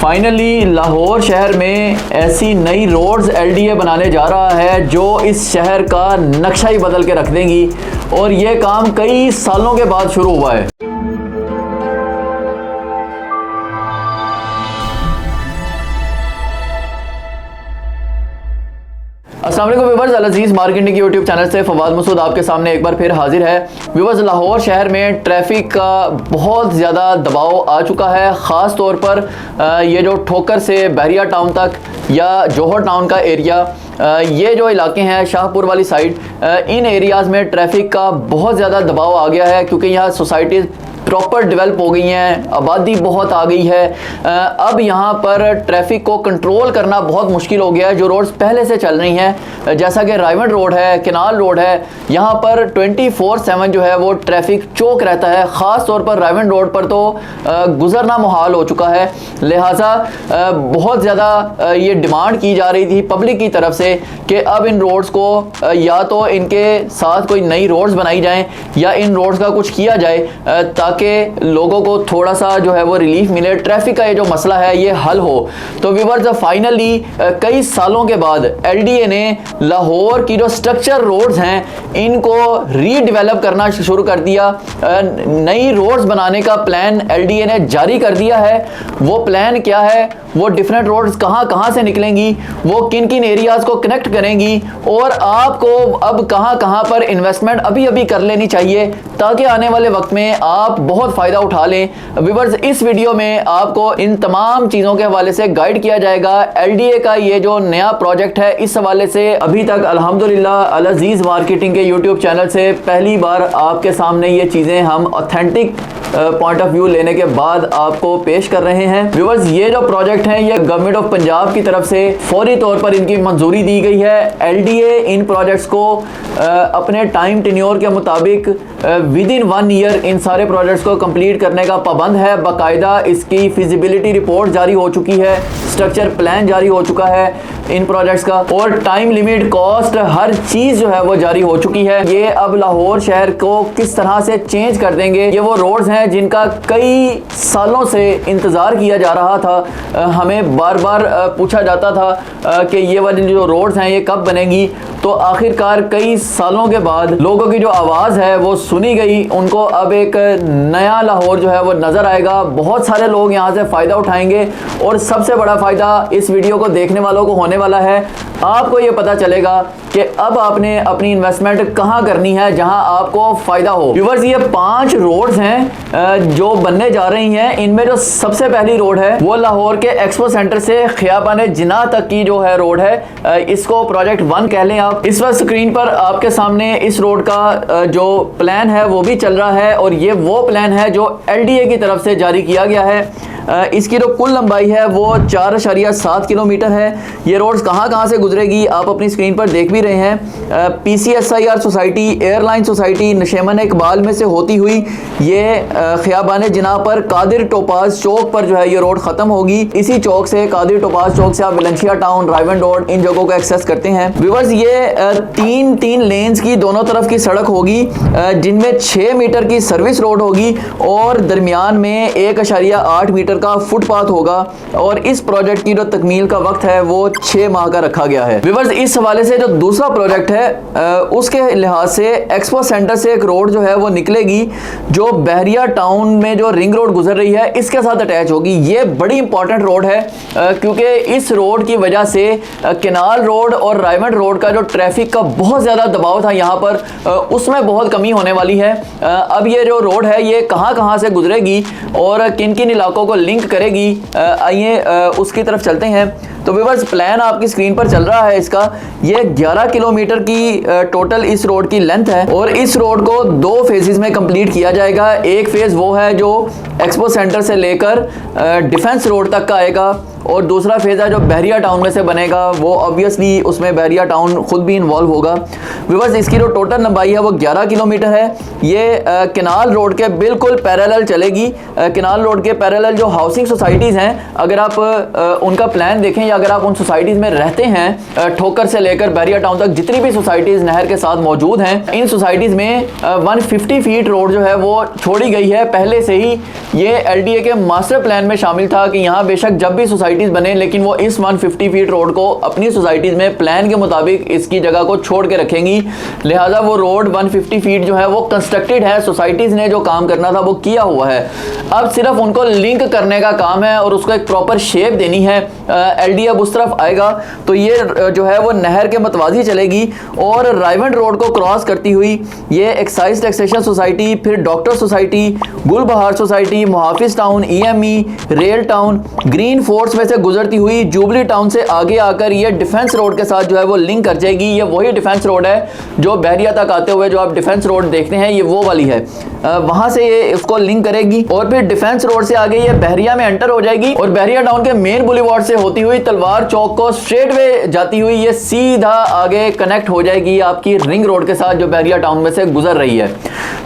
Finally Lahore शहर में ऐसी नई रोड्स एलडीए बनाने जा रहा है जो इस शहर का नक्शा ही बदल के रख देंगी और ये काम कई सालों के बाद शुरू हुआ है। अस्सलाम वालेकुम व्यूअर्स, अल अज़ीज़ मार्केटिंग के यूट्यूब चैनल से फवाद मसूद आपके सामने एक बार फिर हाजिर है। व्यूअर्स, लाहौर शहर में ट्रैफिक का बहुत ज़्यादा दबाव आ चुका है। ख़ास तौर पर ये जो ठोकर से बहरिया टाउन तक या जौहर टाउन का एरिया, ये जो इलाके हैं शाहपुर वाली साइड, इन एरियाज़ में ट्रैफिक का बहुत ज़्यादा दबाव आ गया है क्योंकि यहाँ सोसाइटीज़ प्रॉपर डेवलप हो गई हैं, आबादी बहुत आ गई है। अब यहाँ पर ट्रैफिक को कंट्रोल करना बहुत मुश्किल हो गया है। जो रोड्स पहले से चल रही हैं जैसा कि रायमंड रोड है, केनाल रोड है, यहाँ पर 24/7 जो है वो ट्रैफिक चौक रहता है। ख़ास तौर पर रायमंड रोड पर तो गुजरना मुहाल हो चुका है। लिहाजा बहुत ज़्यादा ये डिमांड की जा रही थी पब्लिक की तरफ से कि अब इन रोड्स को या तो इनके साथ कोई नई रोड्स बनाई जाएँ या इन रोड्स का कुछ किया जाए ताकि लोगों को थोड़ा सा जो है वो रिलीफ मिले, ट्रैफिक का ये जो मसला है ये हल हो। तो व्यूअर्स, फाइनली कई सालों के बाद एलडीए ने लाहौर की जो स्ट्रक्चर रोड्स हैं इनको रीडेवलप करना शुरू कर दिया। नई रोड्स बनाने का प्लान एलडीए ने जारी कर दिया है। वो प्लान क्या है, वो डिफरेंट रोड्स कहाँ से निकलेंगी, वो किन किन एरियाज़ को कनेक्ट करेंगी और आपको अब कहाँ पर इन्वेस्टमेंट अभी कर लेनी चाहिए ताकि आने वाले वक्त में आप बहुत फ़ायदा उठा लें। व्यूअर्स, इस वीडियो में आपको इन तमाम चीज़ों के हवाले से गाइड किया जाएगा। एलडीए का ये जो नया प्रोजेक्ट है, इस हवाले से अभी तक अल्हम्दुलिल्लाह अल अज़ीज़ मार्केटिंग के यूट्यूब चैनल से पहली बार आपके सामने ये चीज़ें हम ऑथेंटिक पॉइंट ऑफ व्यू लेने के बाद आपको पेश कर रहे हैं। व्यूअर्स, ये जो प्रोजेक्ट हैं ये गवर्नमेंट ऑफ पंजाब की तरफ से फौरी तौर पर इनकी मंजूरी दी गई है। एलडीए इन प्रोजेक्ट्स को अपने टाइम टेन्योर के मुताबिक विद इन 1 ईयर इन सारे प्रोजेक्ट्स को कंप्लीट करने का पाबंद है। बाकायदा इसकी फिजिबिलिटी रिपोर्ट जारी हो चुकी है, स्ट्रक्चर प्लान जारी हो चुका है इन प्रोजेक्ट्स का, और टाइम लिमिट, कॉस्ट, हर चीज़ जो है वो जारी हो चुकी है। ये अब लाहौर शहर को किस तरह से चेंज कर देंगे, ये वो रोड्स हैं जिनका कई सालों से इंतज़ार किया जा रहा था। हमें बार बार पूछा जाता था कि ये वाली जो रोड्स हैं ये कब बनेंगी। तो आखिरकार कई सालों के बाद लोगों की जो आवाज़ है वो सुनी गई, उनको अब एक नया लाहौर जो है वो नज़र आएगा। बहुत सारे लोग यहाँ से फ़ायदा उठाएंगे और सबसे बड़ा फ़ायदा इस वीडियो को देखने वालों को होने वाला है। आपको ये पता चलेगा कि अब आपने अपनी इन्वेस्टमेंट कहाँ करनी है जहाँ आपको फ़ायदा हो। व्यूअर्स, ये 5 रोड्स हैं जो बनने जा रही हैं। इनमें जो सबसे पहली रोड है वो लाहौर के एक्सपो सेंटर से खियाबान जिना तक की जो है रोड है, इसको प्रोजेक्ट 1 कह लें आप। इस वक्त स्क्रीन पर आपके सामने इस रोड का जो प्लान है वो भी चल रहा है और ये वो प्लान है जो एलडीए की तरफ से जारी किया गया है। इसकी जो कुल लंबाई है वो 4.7 किलोमीटर है। ये रोड्स कहाँ से गुजरेगी आप अपनी स्क्रीन पर देख भी रहे हैं। PCSIR society, airline society, Nasheman Iqbal में से होती हुई ये खियाबान जिना पर कादिर टोपाज चौक पर जो है ये रोड ख़त्म होगी। इसी चौक से, कादिर टोपाज चौक से आप विलंशिया टाउन, रायमंड रोड, इन जगहों को एक्सेस करते हैं। व्यूअर्स, ये 3 लेन्स की दोनों तरफ की सड़क होगी जिनमें 6 मीटर की सर्विस रोड होगी और दरमियान में 1.8 मीटर का फुटपाथ होगा और इस प्रोजेक्ट की जो तकमील का वक्त है वो 6 माह का रखा गया है। व्यूअर्स, इस हवाले से जो दूसरा प्रोजेक्ट है उसके लिहाज से एक्सपो सेंटर से एक रोड जो है वो निकलेगी जो बहरिया टाउन में जो रिंग रोड गुजर रही है इसके साथ अटैच होगी। ये बड़ी इंपॉर्टेंट रोड है क्योंकि इस रोड की वजह से केनाल रोड और रायमंड रोड का जो ट्रैफिक का बहुत ज़्यादा दबाव था यहाँ पर, उसमें बहुत कमी होने वाली है। अब ये जो रोड है ये कहाँ से गुजरेगी और किन किन इलाकों को लिंक करेगी, आइए उसकी तरफ चलते हैं। तो व्यूअर्स, प्लान आपकी स्क्रीन पर चल रहा है इसका। ये 11 किलोमीटर की टोटल इस रोड की लेंथ है और इस रोड को 2 फेजेस में कंप्लीट किया जाएगा। एक फेज़ वो है जो एक्सपो सेंटर से लेकर डिफेंस रोड तक का आएगा और दूसरा फेज़ है जो बहरिया टाउन में से बनेगा, वो ऑब्वियसली उसमें बहरिया टाउन खुद भी इन्वॉल्व होगा। व्यूअर्स, इसकी जो टोटल लंबाई है वो 11 किलोमीटर है। ये केनाल रोड के बिल्कुल पैरेलल चलेगी। केनाल रोड के पैरेलल जो हाउसिंग सोसाइटीज़ हैं, अगर आप उनका प्लान देखें या अगर आप उन सोसाइटीज़ में रहते हैं, ठोकर से लेकर बहरिया टाउन तक जितनी भी सोसाइटीज़ नहर के साथ मौजूद हैं, इन सोसाइटीज़ में 150 फीट रोड जो है वो छोड़ी गई है। पहले से ही ये एलडीए के मास्टर प्लान में शामिल था कि यहाँ बेशक जब भी सोसाइटीज़ बने, लेकिन वो इस 150 फीट रोड को अपनी सोसाइटीज़ में प्लान के मुताबिक इसकी जगह को छोड़ के रखेंगी। लिहाजा वो रोड 150 फीट जो है वो कंस्ट्रक्टेड है। सोसाइटीज़ ने जो काम करना था वो किया हुआ है, अब सिर्फ उनको लिंक करने का काम है और उसको एक प्रॉपर शेप देनी है। एलडीए अब उस तरफ आएगा तो ये जो है वो नहर के मतवाजी चलेगी और रायवंड रोड को क्रॉस करती हुई ये एक्साइज टैक्सेशन सोसाइटी, फिर doctor society, Gulbahar society, Muhafiz town, EME, rail town, green forts में से गुजरती हुई जुबली टाउन से आगे आकर ये डिफेंस रोड के साथ जो है वो लिंक कर जाएगी। ये वही डिफेंस रोड है जो बहरिया तक आते हुए जो आप डिफेंस रोड देखते हैं, ये वो वाली है। वहां से ये इसको लिंक करेगी और फिर डिफेंस रोड से आगे ये बहरिया में एंटर हो जाएगी और बहरिया टाउन के मेन बुलीवार्ड से होती हुई तलवार चौक को स्ट्रेट वे जाती हुई ये सीधा आगे कनेक्ट हो जाएगी आपकी रिंग रोड के साथ जो बहरिया टाउन में से गुजर रही है।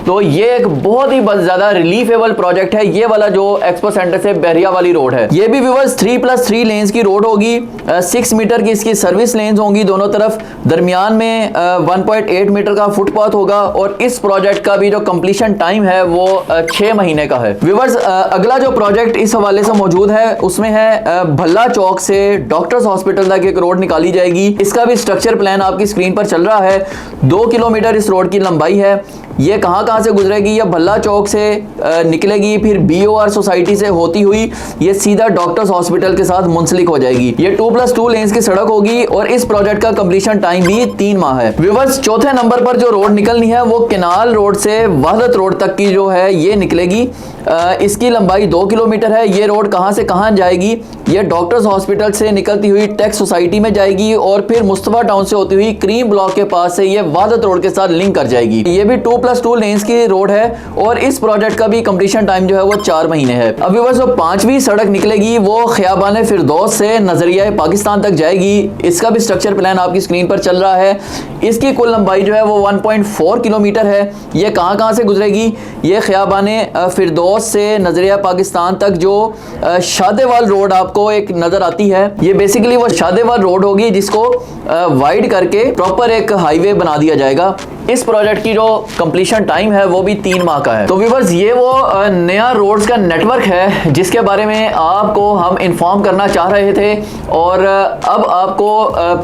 तो ये एक बहुत ही ज्यादा रिलीफेबल प्रोजेक्ट है, ये वाला जो एक्सपो सेंटर से बहरिया वाली रोड है। ये भी व्यूअर्स 3+3 लेन्स की रोड होगी। 6 मीटर की इसकी सर्विस लेन्स होंगी दोनों तरफ। दरमियान में 1.8 मीटर का फुटपाथ होगा और इस प्रोजेक्ट का भी जो कंप्लीशन टाइम है वो 6 महीने का है। व्यूअर्स, अगला जो प्रोजेक्ट इस हवाले से मौजूद है उसमें है भल्ला चौक से डॉक्टर्स हॉस्पिटल तक एक रोड निकाली जाएगी। इसका भी स्ट्रक्चर प्लान आपकी स्क्रीन पर चल रहा है। 2 किलोमीटर इस रोड की लंबाई है। ये कहाँ से गुजरेगी? ये भल्ला चौक से निकलेगी, फिर बीओआर सोसाइटी से होती हुई ये सीधा डॉक्टर्स हॉस्पिटल के साथ मुंसलिक हो जाएगी। ये 2+2 लेन्स की सड़क होगी और इस प्रोजेक्ट का कंप्लीशन टाइम भी 3 माह है। व्यूअर्स, चौथे नंबर पर जो रोड निकलनी है वो केनाल रोड से वहदत रोड तक की जो है ये निकलेगी। इसकी लंबाई 2 किलोमीटर है। ये रोड कहाँ से कहाँ जाएगी? ये डॉक्टर्स हॉस्पिटल से निकलती हुई टैक्स सोसाइटी में जाएगी और फिर मुस्तफा टाउन से होती हुई क्रीम ब्लॉक के पास से ये वहदत रोड के साथ लिंक कर जाएगी। ये भी 2+2 लेन्स की रोड है और इस प्रोजेक्ट का भी कंप्लीशन टाइम जो है वो 4 महीने है। अभी बस जो 5वीं सड़क निकलेगी वो खियाबान फिरदौस से नजरिया पाकिस्तान तक जाएगी। इसका भी स्ट्रक्चर प्लान आपकी स्क्रीन पर चल रहा है। इसकी कुल लंबाई जो है वो 1.4 किलोमीटर है। ये कहाँ से गुजरेगी? ये खियाबान फिरदौस से नजरिया पाकिस्तान तक जो शादेवाल रोड आपको एक नजर आती है, ये बेसिकली वो शादेवाल रोड होगी जिसको वाइड करके प्रॉपर एक हाईवे बना दिया जाएगा। इस प्रोजेक्ट की जो कंप्लीशन टाइम है वो भी 3 माह का है। तो व्यूअर्स, ये वो नया रोड्स का नेटवर्क है जिसके बारे में आपको हम इन्फॉर्म करना चाह रहे थे और अब आपको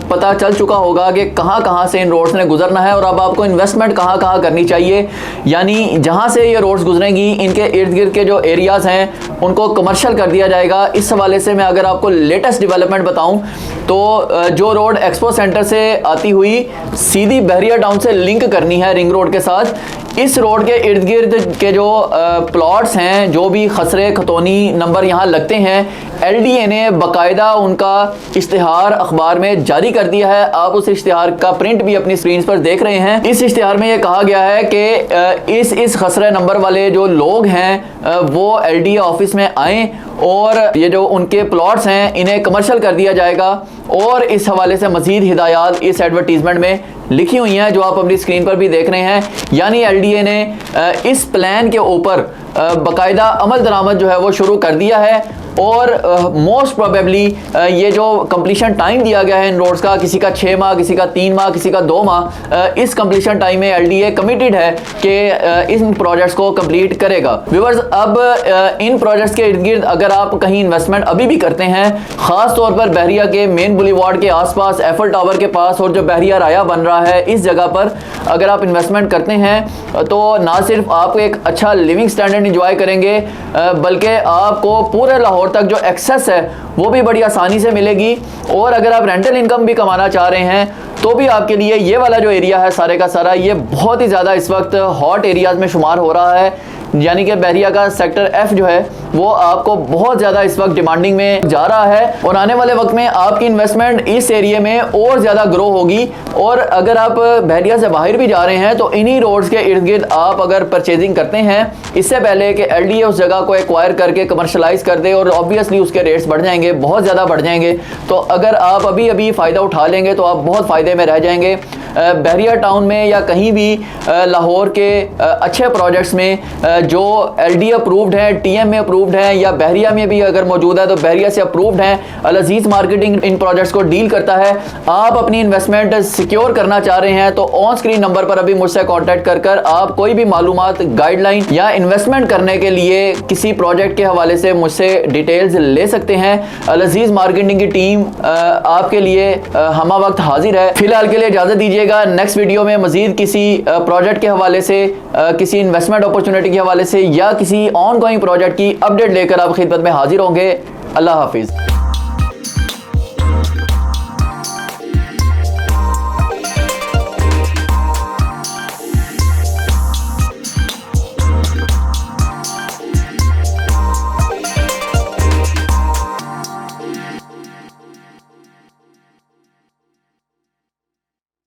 पता चल चुका होगा कि कहाँ से इन रोड्स ने गुजरना है और अब आपको इन्वेस्टमेंट कहाँ करनी चाहिए। यानी जहाँ से ये रोड्स गुजरेंगी इनके इर्द गिर्द के जो एरियाज हैं उनको कमर्शियल कर दिया जाएगा। इस हवाले से मैं अगर आपको लेटेस्ट डेवलपमेंट बताऊं तो जो रोड एक्सपो सेंटर से आती हुई सीधी बहरिया टाउन से लिंक करनी है रिंग रोड के साथ, इस रोड के इर्द गिर्द के जो प्लॉट्स हैं, जो भी खसरे खतौनी नंबर यहाँ लगते हैं, एलडीए ने बाकायदा उनका इश्तिहार अखबार में जारी कर दिया है। आप उस इश्तिहार का प्रिंट भी अपनी स्क्रीन पर देख रहे हैं। इस इश्तिहार में ये कहा गया है कि इस खसरे नंबर वाले जो लोग हैं वो एलडीए ऑफिस में आएँ और ये जो उनके प्लॉट्स हैं इन्हें कमर्शियल कर दिया जाएगा। और इस हवाले से मज़ीद हिदायत इस एडवर्टीजमेंट में लिखी हुई हैं जो आप अपनी स्क्रीन पर भी देख रहे हैं। यानी एलडीए ने इस प्लान के ऊपर बाकायदा अमल दरामद जो है वो शुरू कर दिया है और मोस्ट प्रोबेबली ये जो कंप्लीशन टाइम दिया गया है इन रोड्स का, किसी का 6 माह, किसी का 3 माह, किसी का 2 माह, इस कंप्लीशन टाइम में एलडीए कमिटेड है कि इन प्रोजेक्ट्स को कंप्लीट करेगा। व्यूअर्स, अब इन प्रोजेक्ट्स के इर्द गिर्द अगर आप कहीं इन्वेस्टमेंट अभी भी करते हैं, ख़ास तौर पर बहरिया के मेन बुलीवार्ड के आसपास, एफल टावर के पास और जो बहरिया राया बन रहा है इस जगह पर अगर आप इन्वेस्टमेंट करते हैं तो ना सिर्फ आप एक अच्छा लिविंग स्टैंडर्ड इंजॉय करेंगे बल्कि आपको पूरे लाहौर तक जो एक्सेस है वो भी बड़ी आसानी से मिलेगी। और अगर आप रेंटल इनकम भी कमाना चाह रहे हैं तो भी आपके लिए ये वाला जो एरिया है सारे का सारा ये बहुत ही ज़्यादा इस वक्त हॉट एरियाज़ में शुमार हो रहा है। यानी कि बहरिया का सेक्टर F जो है वो आपको बहुत ज़्यादा इस वक्त डिमांडिंग में जा रहा है और आने वाले वक्त में आपकी इन्वेस्टमेंट इस एरिया में और ज़्यादा ग्रो होगी। और अगर आप बहरिया से बाहर भी जा रहे हैं तो इन्हीं रोड्स के इर्द गिर्द आप अगर परचेजिंग करते हैं इससे पहले कि LDA उस जगह को एक्वायर करके कमर्शलाइज कर दे और ऑब्वियसली उसके रेट्स बढ़ जाएंगे, बहुत ज़्यादा बढ़ जाएंगे, तो अगर आप अभी फ़ायदा उठा लेंगे तो आप बहुत फ़ायदे में रह जाएंगे। बहरिया टाउन में या कहीं भी लाहौर के अच्छे प्रोजेक्ट्स में जो LDA अप्रूव्ड है, TMA अप्रूव्ड है या बहरिया में भी अगर मौजूद है तो बहरिया से अप्रूव्ड है, अल अजीज़ मार्केटिंग इन प्रोजेक्ट्स को डील करता है। आप अपनी इन्वेस्टमेंट सिक्योर करना चाह रहे हैं तो ऑन स्क्रीन नंबर पर अभी मुझसे कॉन्टैक्ट कर आप कोई भी मालूमात, गाइडलाइन या इन्वेस्टमेंट करने के लिए किसी प्रोजेक्ट के हवाले से मुझसे डिटेल्स ले सकते हैं। अल अजीज़ मार्केटिंग की टीम आपके लिए हमा वक्त हाजिर है। फिलहाल के लिए इजाज़त दीजिएगा, नेक्स्ट वीडियो में मजीद किसी प्रोजेक्ट के हवाले से, किसी इन्वेस्टमेंट अपॉर्चुनिटी के हवाले से या किसी ऑन गोइंग प्रोजेक्ट की अपडेट लेकर आप खिदमत में हाजिर होंगे। अल्लाह हाफिज़।